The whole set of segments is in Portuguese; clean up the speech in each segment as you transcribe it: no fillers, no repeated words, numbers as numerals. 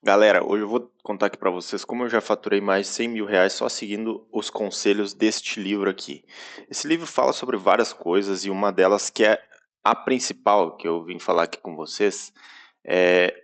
Galera, hoje eu vou contar aqui para vocês como eu já faturei mais de 100 mil reais só seguindo os conselhos deste livro aqui. Esse livro fala sobre várias coisas e uma delas que é a principal que eu vim falar aqui com vocês é,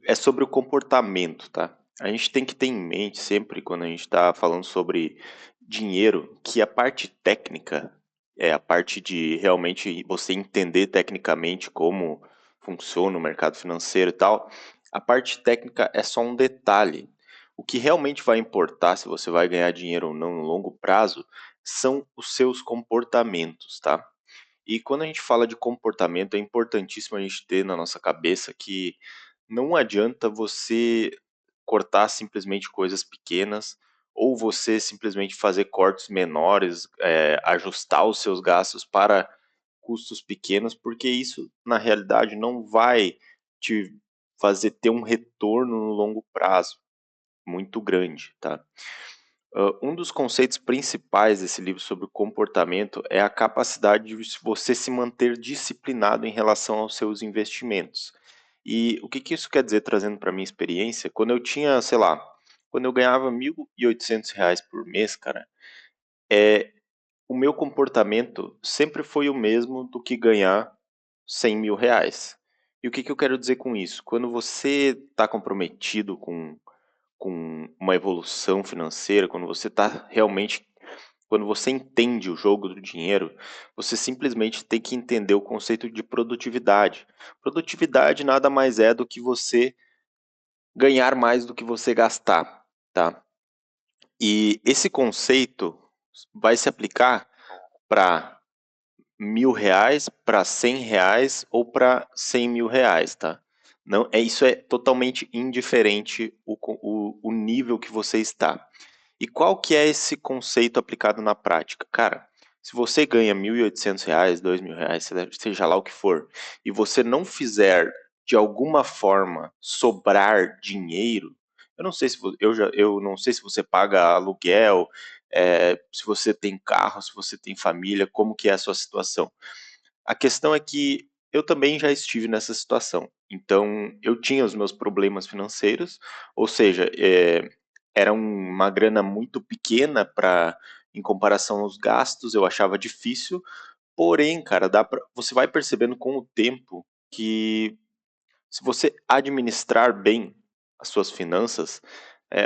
é sobre o comportamento, tá? A gente tem que ter em mente sempre quando a gente está falando sobre dinheiro que a parte técnica é a parte de realmente você entender tecnicamente como funciona o mercado financeiro e tal. A parte técnica é só um detalhe. O que realmente vai importar se você vai ganhar dinheiro ou não no longo prazo são os seus comportamentos, tá? E quando a gente fala de comportamento, é importantíssimo a gente ter na nossa cabeça que não adianta você cortar simplesmente coisas pequenas ou você simplesmente fazer cortes menores, ajustar os seus gastos para custos pequenos, porque isso na realidade não vai te fazer ter um retorno no longo prazo muito grande, tá? Um dos conceitos principais desse livro sobre o comportamento é a capacidade de você se manter disciplinado em relação aos seus investimentos. E o que que isso quer dizer, trazendo para minha experiência? Quando eu tinha, sei lá, quando eu ganhava R$ 1.800 por mês, cara, o meu comportamento sempre foi o mesmo do que ganhar 100 mil reais. E o que que eu quero dizer com isso? Quando você está comprometido com uma evolução financeira, quando você está realmente quando você entende o jogo do dinheiro, você simplesmente tem que entender o conceito de produtividade. Produtividade nada mais é do que você ganhar mais do que você gastar, tá? E esse conceito vai se aplicar para R$ 1.000, para R$ 100 ou para 100 mil reais, tá? Não, isso é totalmente indiferente o nível que você está. E qual que é esse conceito aplicado na prática? Cara, se você ganha R$ 1.800, R$ 2.000, seja lá o que for, e você não fizer de alguma forma sobrar dinheiro, eu não sei se eu não sei se você paga aluguel, se você tem carro, se você tem família, como que é a sua situação. A questão é que eu também já estive nessa situação. Então, eu tinha os meus problemas financeiros, ou seja, era uma grana muito pequena para em comparação aos gastos, eu achava difícil. Porém, cara, você vai percebendo com o tempo que se você administrar bem as suas finanças,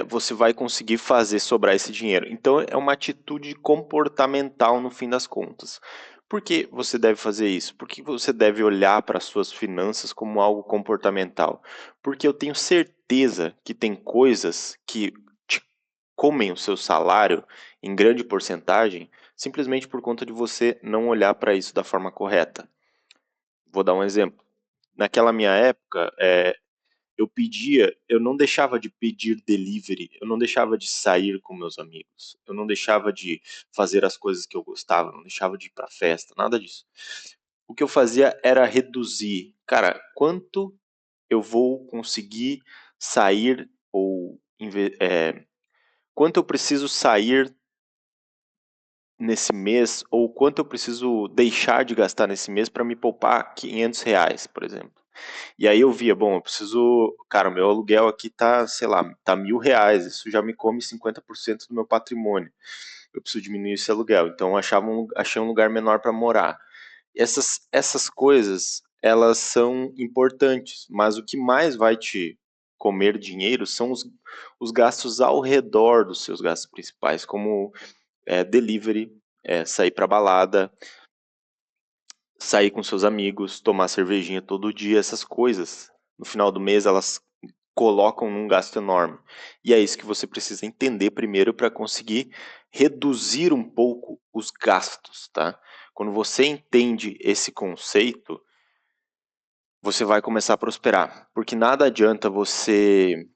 você vai conseguir fazer sobrar esse dinheiro. Então, é uma atitude comportamental no fim das contas. Por que você deve fazer isso? Por que você deve olhar para as suas finanças como algo comportamental? Porque eu tenho certeza que tem coisas que te comem o seu salário em grande porcentagem simplesmente por conta de você não olhar para isso da forma correta. Vou dar um exemplo. Naquela minha época, eu não deixava de pedir delivery, eu não deixava de sair com meus amigos, eu não deixava de fazer as coisas que eu gostava, não deixava de ir pra festa, nada disso. O que eu fazia era reduzir, cara, quanto eu vou conseguir sair ou quanto eu preciso sair nesse mês ou quanto eu preciso deixar de gastar nesse mês para me poupar R$ 500, por exemplo. E aí eu via, bom, eu preciso, cara, o meu aluguel aqui tá, sei lá, tá R$ 1.000, isso já me come 50% do meu patrimônio. Eu preciso diminuir esse aluguel, então eu achei um lugar menor para morar. Essas coisas, elas são importantes, mas o que mais vai te comer dinheiro são os gastos ao redor dos seus gastos principais, como delivery, sair para balada, sair com seus amigos, tomar cervejinha todo dia, essas coisas. No final do mês elas colocam num gasto enorme. E é isso que você precisa entender primeiro para conseguir reduzir um pouco os gastos, tá? Quando você entende esse conceito, você vai começar a prosperar, porque nada adianta você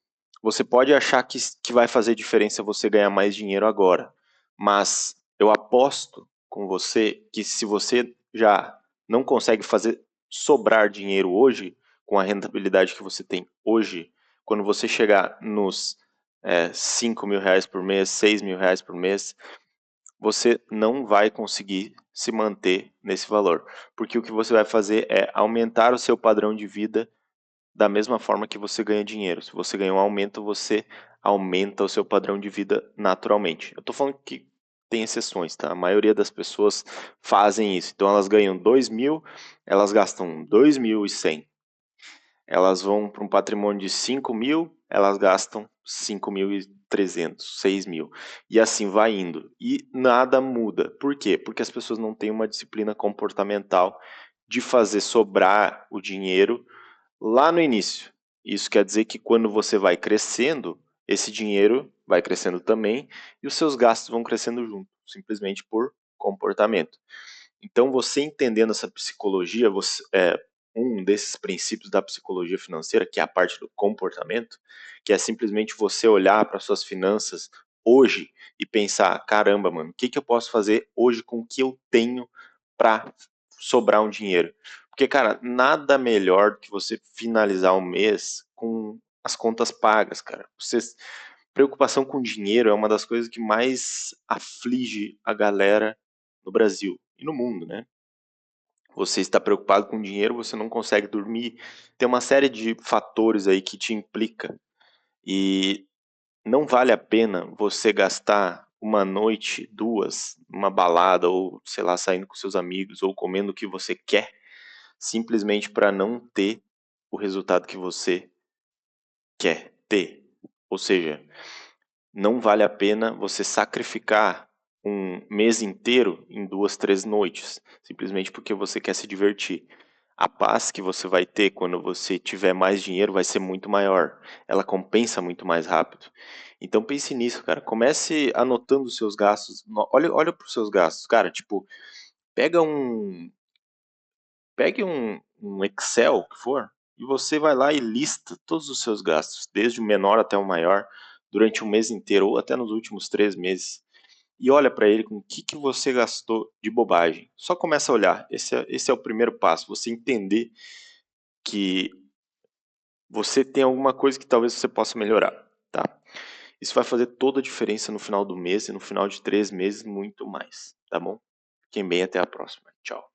pode achar que vai fazer diferença você ganhar mais dinheiro agora, mas eu aposto com você que se você já não consegue fazer sobrar dinheiro hoje, com a rentabilidade que você tem hoje, quando você chegar nos 5 mil reais por mês, 6 mil reais por mês, você não vai conseguir se manter nesse valor, porque o que você vai fazer é aumentar o seu padrão de vida da mesma forma que você ganha dinheiro. Se você ganha um aumento, você aumenta o seu padrão de vida naturalmente. Eu estou falando que tem exceções, tá? A maioria das pessoas fazem isso. Então elas ganham 2.000, elas gastam 2.100. Elas vão para um patrimônio de 5.000, elas gastam 5.300, 6.000. E assim vai indo. E nada muda. Por quê? Porque as pessoas não têm uma disciplina comportamental de fazer sobrar o dinheiro lá no início. Isso quer dizer que quando você vai crescendo, esse dinheiro vai crescendo também e os seus gastos vão crescendo junto, simplesmente por comportamento. Então, você entendendo essa psicologia, um desses princípios da psicologia financeira, que é a parte do comportamento, que é simplesmente você olhar para suas finanças hoje e pensar, caramba, mano, o que que eu posso fazer hoje com o que eu tenho para sobrar um dinheiro? Porque, cara, nada melhor do que você finalizar o mês com as contas pagas, cara. Preocupação com dinheiro é uma das coisas que mais aflige a galera no Brasil e no mundo, né? Você está preocupado com dinheiro, você não consegue dormir. Tem uma série de fatores aí que te implica e não vale a pena você gastar uma noite, duas, numa balada ou, sei lá, saindo com seus amigos ou comendo o que você quer, simplesmente para não ter o resultado que você quer ter. Ou seja, não vale a pena você sacrificar um mês inteiro em 2, 3 noites, simplesmente porque você quer se divertir. A paz que você vai ter quando você tiver mais dinheiro vai ser muito maior. Ela compensa muito mais rápido. Então pense nisso, cara. Comece anotando os seus gastos. Olha para os seus gastos, cara. Tipo, pega um, pegue um Excel que for e você vai lá e lista todos os seus gastos, desde o menor até o maior, durante um mês inteiro ou até nos últimos 3 meses. E olha para ele com o que, que você gastou de bobagem. Só começa a olhar. Esse é o primeiro passo. Você entender que você tem alguma coisa que talvez você possa melhorar, tá? Isso vai fazer toda a diferença no final do mês e no final de 3 meses, muito mais, tá bom? Fiquem bem, até a próxima. Tchau.